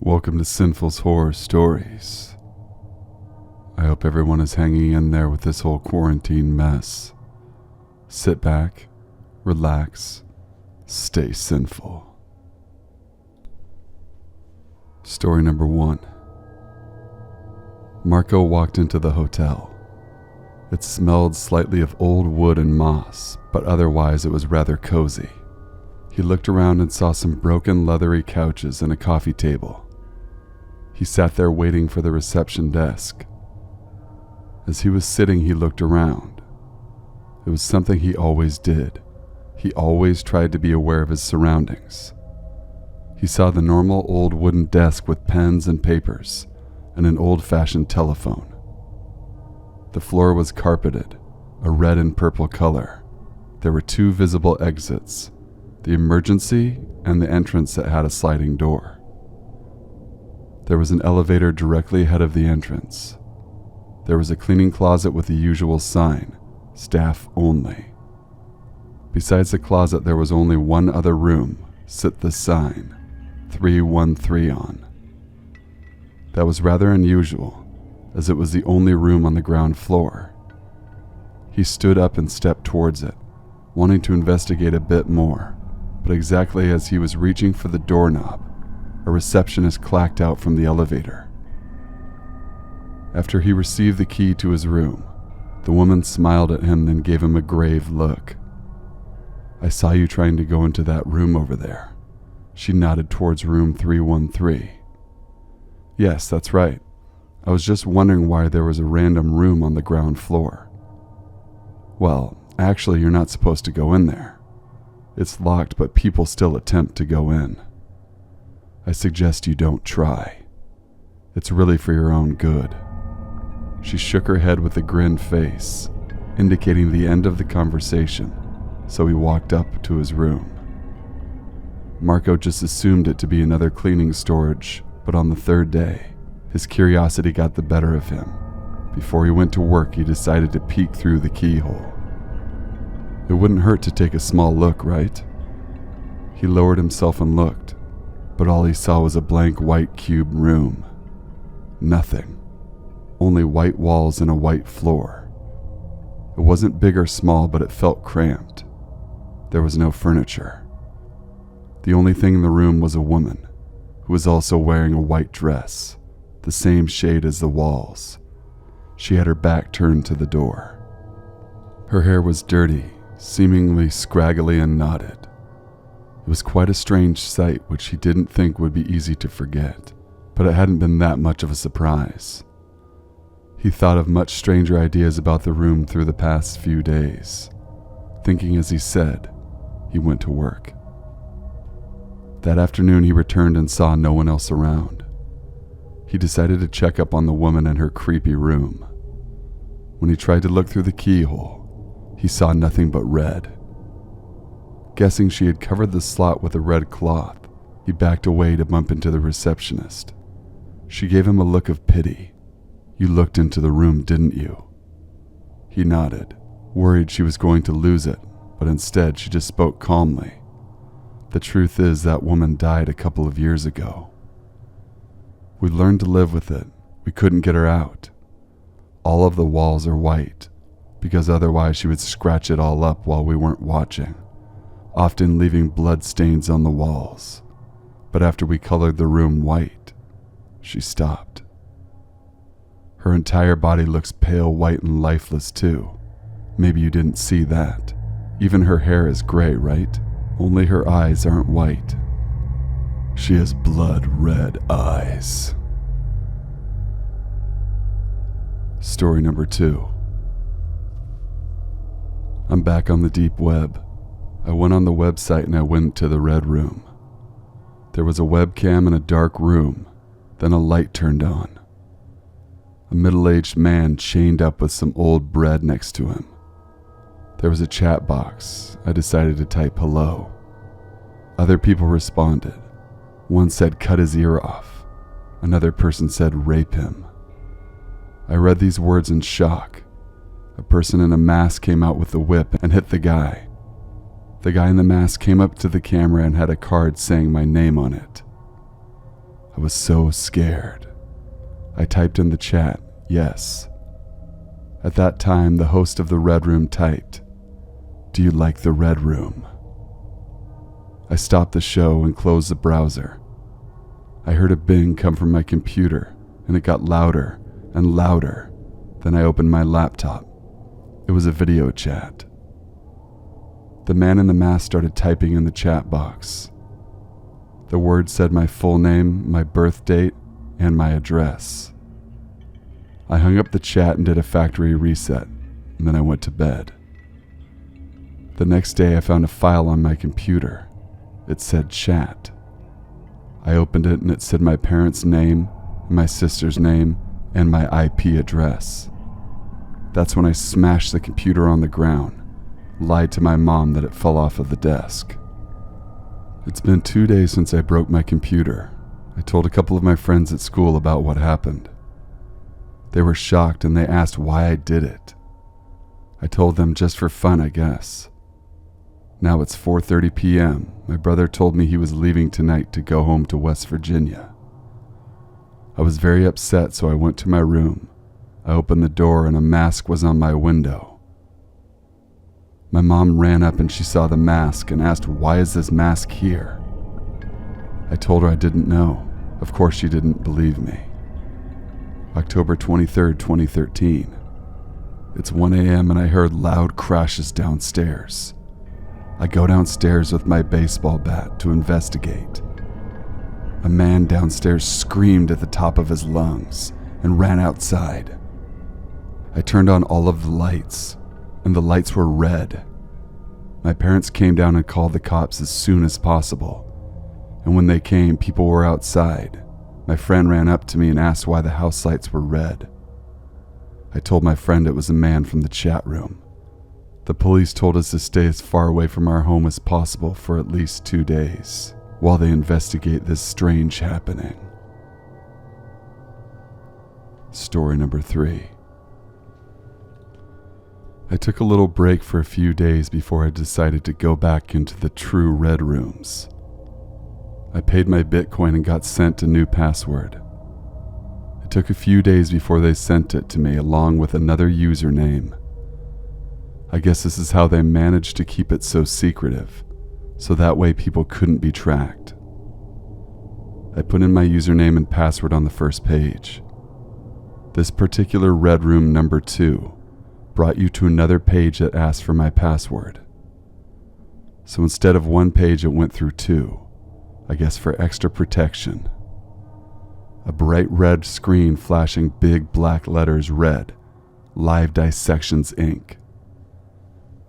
Welcome to Sinful's Horror Stories. I hope everyone is hanging in there with this whole quarantine mess. Sit back, relax, stay sinful. Story number 1. Marco walked into the hotel. It smelled slightly of old wood and moss, but otherwise it was rather cozy. He looked around and saw some broken leathery couches and a coffee table. He sat there waiting for the reception desk. As he was sitting, he looked around. It was something he always did. He always tried to be aware of his surroundings. He saw the normal old wooden desk with pens and papers and an old-fashioned telephone. The floor was carpeted, a red and purple color. There were 2 visible exits, the emergency and the entrance that had a sliding door. There was an elevator directly ahead of the entrance. There was a cleaning closet with the usual sign, staff only. Besides the closet, there was only one other room, sit the sign, 313 on. That was rather unusual, as it was the only room on the ground floor. He stood up and stepped towards it, wanting to investigate a bit more, but exactly as he was reaching for the doorknob, a receptionist clacked out from the elevator. After he received the key to his room, the woman smiled at him and gave him a grave look. "I saw you trying to go into that room over there." She nodded towards room 313. "Yes, that's right. I was just wondering why there was a random room on the ground floor." "Well, actually, you're not supposed to go in there. It's locked, but people still attempt to go in. I suggest you don't try. It's really for your own good." She shook her head with a grin face, indicating the end of the conversation, so he walked up to his room. Marco just assumed it to be another cleaning storage, but on the 3rd day, his curiosity got the better of him. Before he went to work, he decided to peek through the keyhole. It wouldn't hurt to take a small look, right? He lowered himself and looked, but all he saw was a blank white cube room. Nothing. Only white walls and a white floor. It wasn't big or small, but it felt cramped. There was no furniture. The only thing in the room was a woman, who was also wearing a white dress, the same shade as the walls. She had her back turned to the door. Her hair was dirty, seemingly scraggly and knotted. It was quite a strange sight which he didn't think would be easy to forget, but it hadn't been that much of a surprise. He thought of much stranger ideas about the room through the past few days. Thinking as he said, he went to work. That afternoon he returned and saw no one else around. He decided to check up on the woman in her creepy room. When he tried to look through the keyhole, he saw nothing but red. Guessing she had covered the slot with a red cloth, he backed away to bump into the receptionist. She gave him a look of pity. "You looked into the room, didn't you?" He nodded, worried she was going to lose it, but instead she just spoke calmly. "The truth is that woman died a couple of years ago. We learned to live with it. We couldn't get her out. All of the walls are white, because otherwise she would scratch it all up while we weren't watching, often leaving blood stains on the walls. But after we colored the room white, she stopped. Her entire body looks pale white and lifeless too. Maybe you didn't see that. Even her hair is gray, right? Only her eyes aren't white. She has blood red eyes." Story number 2. I'm back on the deep web. I went on the website and I went to the red room. There was a webcam in a dark room, then a light turned on. A middle-aged man chained up with some old bread next to him. There was a chat box. I decided to type hello. Other people responded. One said cut his ear off. Another person said rape him. I read these words in shock. A person in a mask came out with a whip and hit the guy. The guy in the mask came up to the camera and had a card saying my name on it. I was so scared. I typed in the chat, yes. At that time, the host of the Red Room typed, "Do you like the Red Room?" I stopped the show and closed the browser. I heard a bing come from my computer, and it got louder and louder. Then I opened my laptop. It was a video chat. The man in the mask started typing in the chat box. The words said my full name, my birth date, and my address. I hung up the chat and did a factory reset, and then I went to bed. The next day I found a file on my computer. It said chat. I opened it and it said my parents' name, my sister's name, and my IP address. That's when I smashed the computer on the ground, lied to my mom that it fell off of the desk. It's been 2 days since I broke my computer. I told a couple of my friends at school about what happened. They were shocked and they asked why I did it. I told them just for fun, I guess. Now it's 4:30 p.m. My brother told me he was leaving tonight to go home to West Virginia. I was very upset, so I went to my room. I opened the door and a mask was on my window. My mom ran up and she saw the mask and asked, "Why is this mask here?" I told her I didn't know. Of course she didn't believe me. October 23rd, 2013. It's 1 a.m. and I heard loud crashes downstairs. I go downstairs with my baseball bat to investigate. A man downstairs screamed at the top of his lungs and ran outside. I turned on all of the lights, and the lights were red. My parents came down and called the cops as soon as possible. And when they came, people were outside. My friend ran up to me and asked why the house lights were red. I told my friend it was a man from the chat room. The police told us to stay as far away from our home as possible for at least 2 days, while they investigate this strange happening. Story number 3. I took a little break for a few days before I decided to go back into the true Red Rooms. I paid my Bitcoin and got sent a new password. It took a few days before they sent it to me along with another username. I guess this is how they managed to keep it so secretive, so that way people couldn't be tracked. I put in my username and password on the first page. This particular Red Room number 2 brought you to another page that asked for my password. So instead of 1 page, it went through 2, I guess for extra protection. A bright red screen flashing big black letters read, "Live Dissections Inc."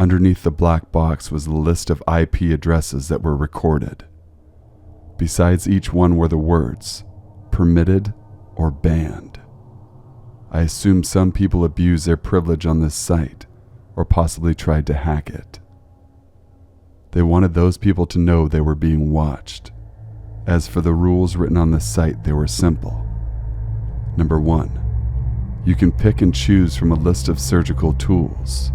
Underneath the black box was the list of IP addresses that were recorded. Besides each one were the words, "Permitted" or "Banned." I assume some people abused their privilege on this site, or possibly tried to hack it. They wanted those people to know they were being watched. As for the rules written on the site, they were simple. Number 1, you can pick and choose from a list of surgical tools.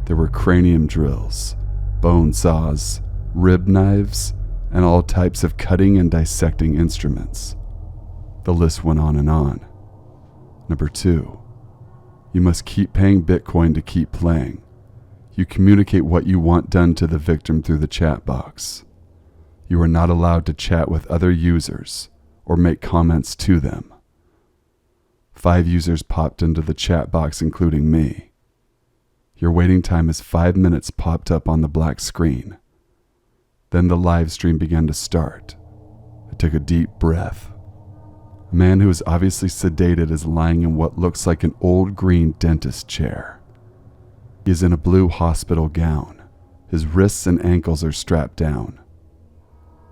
There were cranium drills, bone saws, rib knives, and all types of cutting and dissecting instruments. The list went on and on. Number 2, you must keep paying Bitcoin to keep playing. You communicate what you want done to the victim through the chat box. You are not allowed to chat with other users or make comments to them. 5 users popped into the chat box, including me. Your waiting time is 5 minutes popped up on the black screen. Then the live stream began to start. I took a deep breath. A man who is obviously sedated is lying in what looks like an old green dentist chair. He is in a blue hospital gown. His wrists and ankles are strapped down.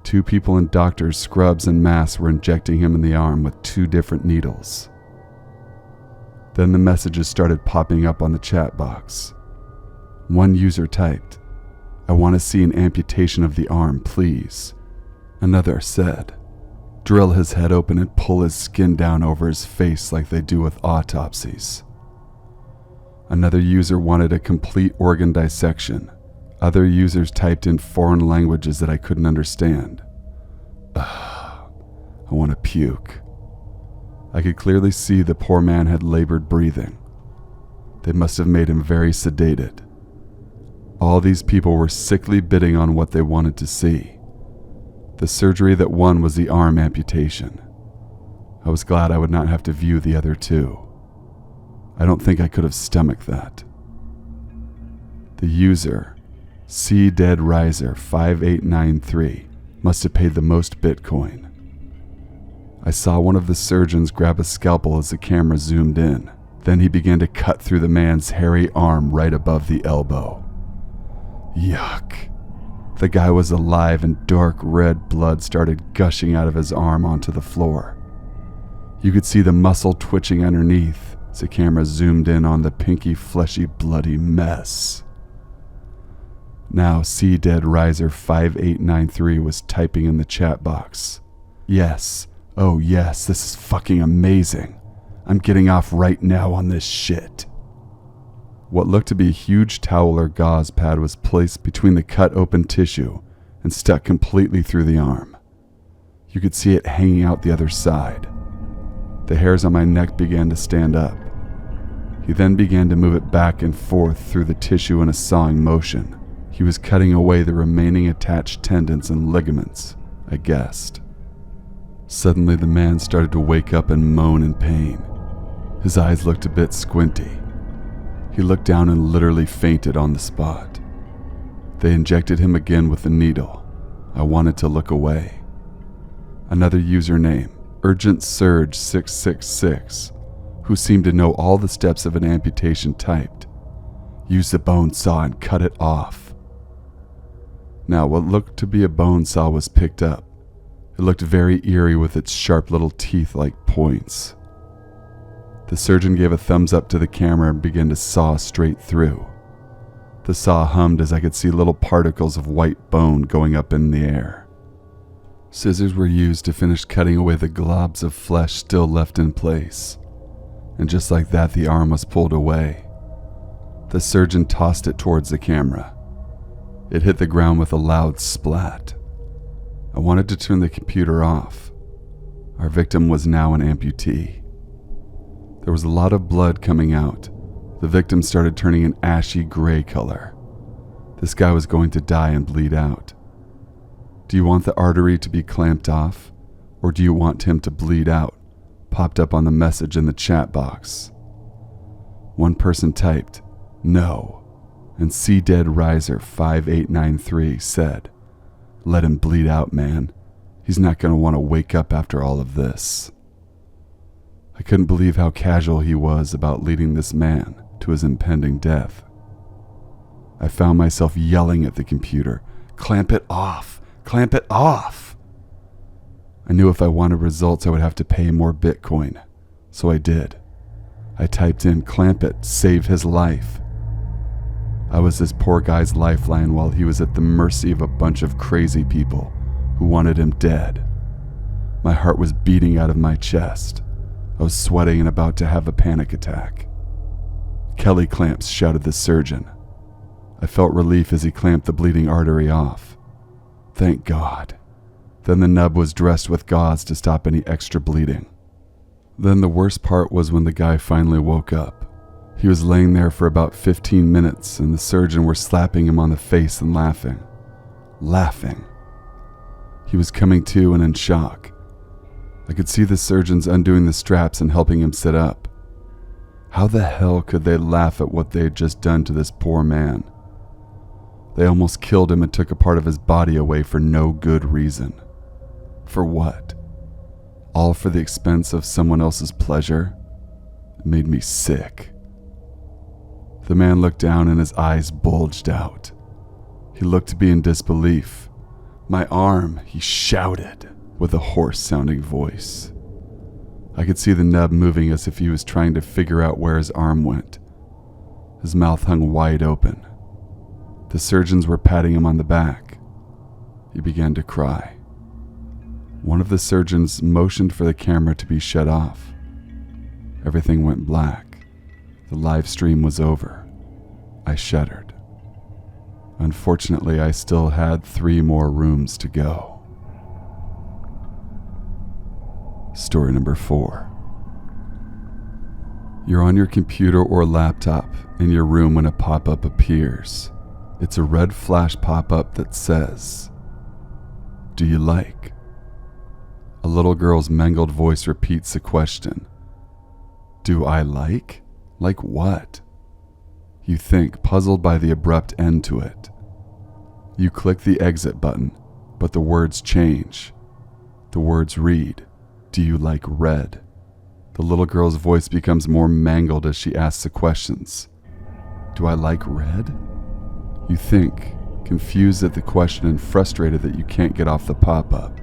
2 people in doctors' scrubs and masks were injecting him in the arm with 2 different needles. Then the messages started popping up on the chat box. One user typed, "I want to see an amputation of the arm, please." Another said, "Drill his head open and pull his skin down over his face like they do with autopsies." Another user wanted a complete organ dissection. Other users typed in foreign languages that I couldn't understand. I I want to puke. I could clearly see the poor man had labored breathing. They must have made him very sedated. All these people were sickly bidding on what they wanted to see. The surgery that won was the arm amputation. I was glad I would not have to view the other two. I don't think I could have stomached that. The user, C Dead Riser 5893, must have paid the most Bitcoin. I saw one of the surgeons grab a scalpel as the camera zoomed in. Then he began to cut through the man's hairy arm right above the elbow. Yuck. The guy was alive and dark red blood started gushing out of his arm onto the floor. You could see the muscle twitching underneath as the camera zoomed in on the pinky, fleshy, bloody mess. Now C Dead Riser 5893 was typing in the chat box. Yes, oh yes, this is fucking amazing. I'm getting off right now on this shit. What looked to be a huge towel or gauze pad was placed between the cut open tissue and stuck completely through the arm. You could see it hanging out the other side. The hairs on my neck began to stand up. He then began to move it back and forth through the tissue in a sawing motion. He was cutting away the remaining attached tendons and ligaments, I guessed. Suddenly the man started to wake up and moan in pain. His eyes looked a bit squinty. He looked down and literally fainted on the spot. They injected him again with a needle. I wanted to look away. Another username, Urgent Surge 666, who seemed to know all the steps of an amputation, typed, "Use the bone saw and cut it off." Now what looked to be a bone saw was picked up. It looked very eerie with its sharp little teeth like points. The surgeon gave a thumbs up to the camera and began to saw straight through. The saw hummed as I could see little particles of white bone going up in the air. Scissors were used to finish cutting away the globs of flesh still left in place. And just like that, the arm was pulled away. The surgeon tossed it towards the camera. It hit the ground with a loud splat. I wanted to turn the computer off. Our victim was now an amputee. There was a lot of blood coming out. The victim started turning an ashy gray color. This guy was going to die and bleed out. Do you want the artery to be clamped off, or do you want him to bleed out? Popped up on the message in the chat box. One person typed, "No," and C Dead Riser 5893 said, "Let him bleed out, man. He's not going to want to wake up after all of this." I couldn't believe how casual he was about leading this man to his impending death. I found myself yelling at the computer, "Clamp it off! Clamp it off!" I knew if I wanted results I would have to pay more Bitcoin, so I did. I typed in, "Clamp it, save his life." I was this poor guy's lifeline while he was at the mercy of a bunch of crazy people who wanted him dead. My heart was beating out of my chest. I was sweating and about to have a panic attack. "Kelly clamps," shouted the surgeon. I felt relief as he clamped the bleeding artery off. Thank God. Then the nub was dressed with gauze to stop any extra bleeding. Then the worst part was when the guy finally woke up. He was laying there for about 15 minutes and the surgeon were slapping him on the face and laughing. Laughing. He was coming to and in shock. I could see the surgeons undoing the straps and helping him sit up. How the hell could they laugh at what they had just done to this poor man? They almost killed him and took a part of his body away for no good reason. For what? All for the expense of someone else's pleasure? It made me sick. The man looked down and his eyes bulged out. He looked to be in disbelief. "My arm," he shouted with a hoarse-sounding voice. I could see the nub moving as if he was trying to figure out where his arm went. His mouth hung wide open. The surgeons were patting him on the back. He began to cry. One of the surgeons motioned for the camera to be shut off. Everything went black. The live stream was over. I shuddered. Unfortunately, I still had 3 more rooms to go. Story number 4. You're on your computer or laptop in your room when a pop-up appears. It's a red flash pop-up that says, "Do you like?" A little girl's mangled voice repeats the question. Do I like? Like what? You think, puzzled by the abrupt end to it. You click the exit button, but the words change. The words read, "Do you like red?" The little girl's voice becomes more mangled as she asks the questions. Do I like red? You think, confused at the question and frustrated that you can't get off the pop-up.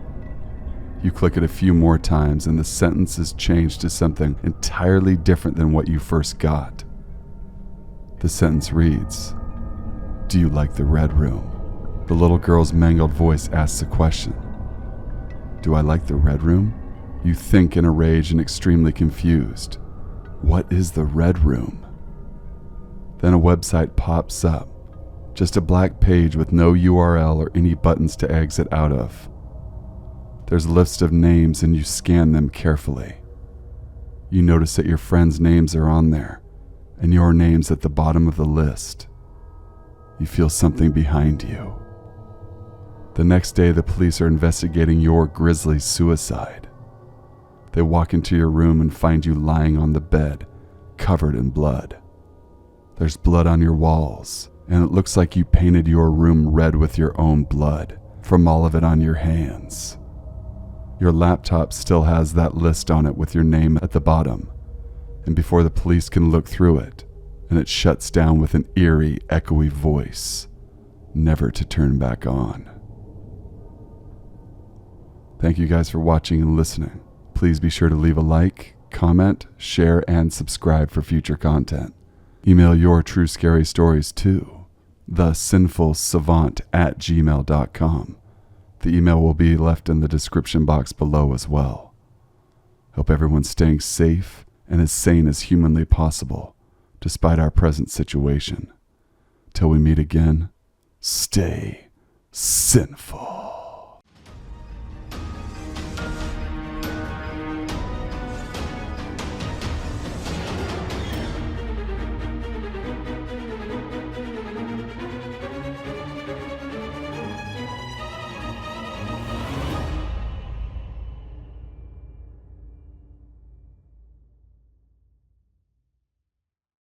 You click it a few more times and the sentence is changed to something entirely different than what you first got. The sentence reads, "Do you like the red room?" The little girl's mangled voice asks the question. Do I like the red room? You think in a rage and extremely confused. What is the red room? Then a website pops up. Just a black page with no URL or any buttons to exit out of. There's a list of names and you scan them carefully. You notice that your friends' names are on there, and your name's at the bottom of the list. You feel something behind you. The next day, the police are investigating your grisly suicide. They walk into your room and find you lying on the bed, covered in blood. There's blood on your walls, and it looks like you painted your room red with your own blood, from all of it on your hands. Your laptop still has that list on it with your name at the bottom, and before the police can look through it, and it shuts down with an eerie, echoey voice, never to turn back on. Thank you guys for watching and listening. Please be sure to leave a like, comment, share, and subscribe for future content. Email your true scary stories to thesinfulsavant@gmail.com. The email will be left in the description box below as well. Hope everyone's staying safe and as sane as humanly possible, despite our present situation. Till we meet again, stay sinful.